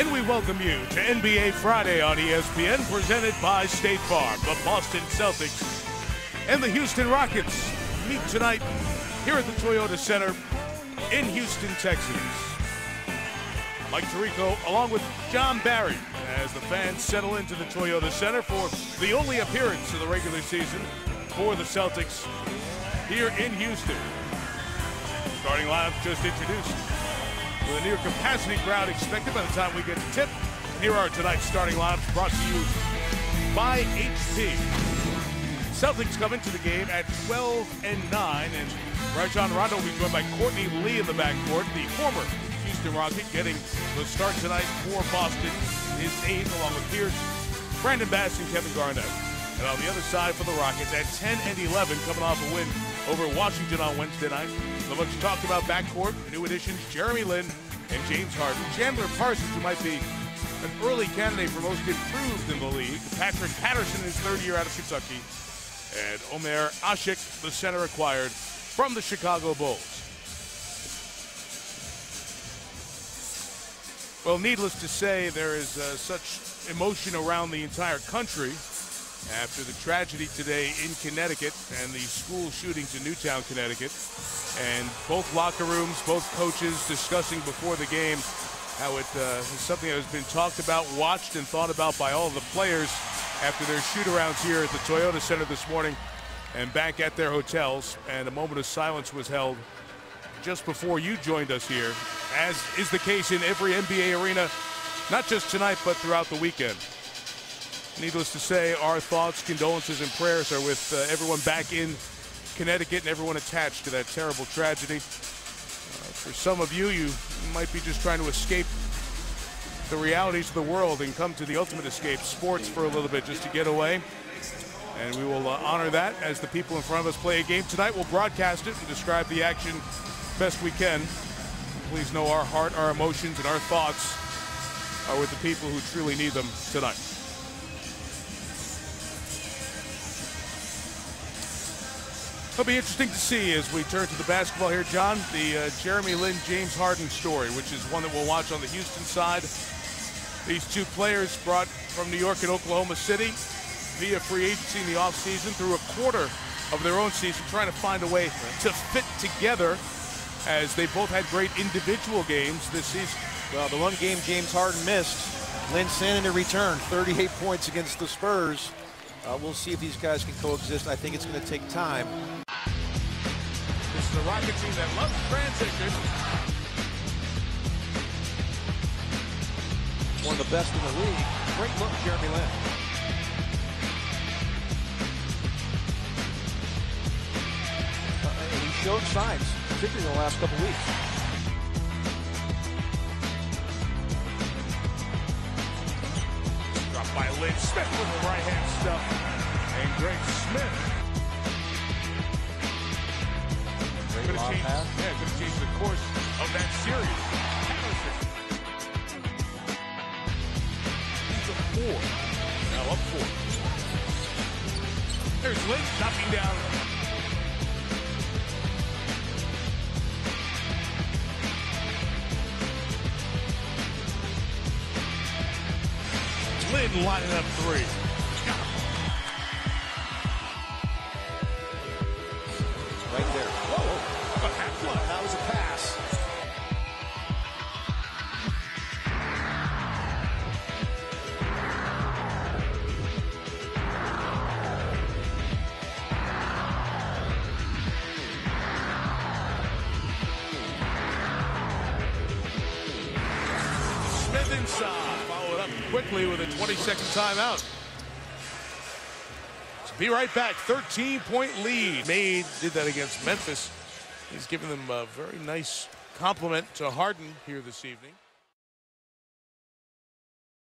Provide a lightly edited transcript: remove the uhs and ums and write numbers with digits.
And we welcome you to NBA Friday on ESPN, presented by State Farm. The Boston Celtics and the Houston Rockets meet tonight here at the Toyota Center in Houston, Texas. Mike Tirico along with John Barry as the fans settle into the Toyota Center for the only appearance of the regular season for the Celtics here in Houston. Starting lineup just introduced, with a near capacity crowd expected by the time we get to tip. Here are tonight's starting lineups brought to you by HP. Celtics come into the game at 12-9, and Rondo will be joined by Courtney Lee in the backcourt, the former Houston Rocket, getting the start tonight for Boston, his eighth, along with Pierce, Brandon Bass, and Kevin Garnett. And on the other side for the Rockets at 10 and 11, coming off a win over Washington on Wednesday night. The much talked about backcourt, new additions Jeremy Lin and James Harden. Chandler Parsons, who might be an early candidate for most improved in the league. Patrick Patterson, his third year out of Kentucky. And Omer Asik, the center acquired from the Chicago Bulls. Well, needless to say, there is such emotion around the entire country after the tragedy today in Connecticut and the school shootings in Newtown, Connecticut. And both locker rooms, both coaches discussing before the game how it is something that has been talked about, watched, and thought about by all of the players after their shoot-arounds here at the Toyota Center this morning and back at their hotels. And a moment of silence was held just before you joined us here, as is the case in every NBA arena, not just tonight, but throughout the weekend. Needless to say, our thoughts, condolences, and prayers are with everyone back in Connecticut and everyone attached to that terrible tragedy. For some of you, you might be just trying to escape the realities of the world and come to the ultimate escape, sports, for a little bit, just to get away. And we will honor that as the people in front of us play a game tonight. We'll broadcast it and describe the action best we can. Please know our heart, our emotions, and our thoughts are with the people who truly need them tonight. It'll be interesting to see as we turn to the basketball here, John, the Jeremy Lin, James Harden story, which is one that we'll watch on the Houston side. These two players brought from New York and Oklahoma City via free agency in the offseason through a quarter of their own season, trying to find a way to fit together as they both had great individual games this season. Well, the one game James Harden missed, Lin Sanity in return, 38 points against the Spurs. We'll see if these guys can coexist. I think it's going to take time. This is the Rocket team that loves transition. One of the best in the league. Great look, Jeremy Lin. He showed signs, particularly in the last couple weeks. Dropped by Lin Smith with the right-hand stuff. And Greg Smith. Could have changed the course of that series. Patterson. He's a 4. Now up 4. There's Lin knocking down. Lin lining up 3. Right there. Whoa. That was a pass. Smith inside. Followed up quickly with a 20-second timeout. So be right back. 13-point lead. Made did that against Memphis. He's given them a very nice compliment to Harden here this evening.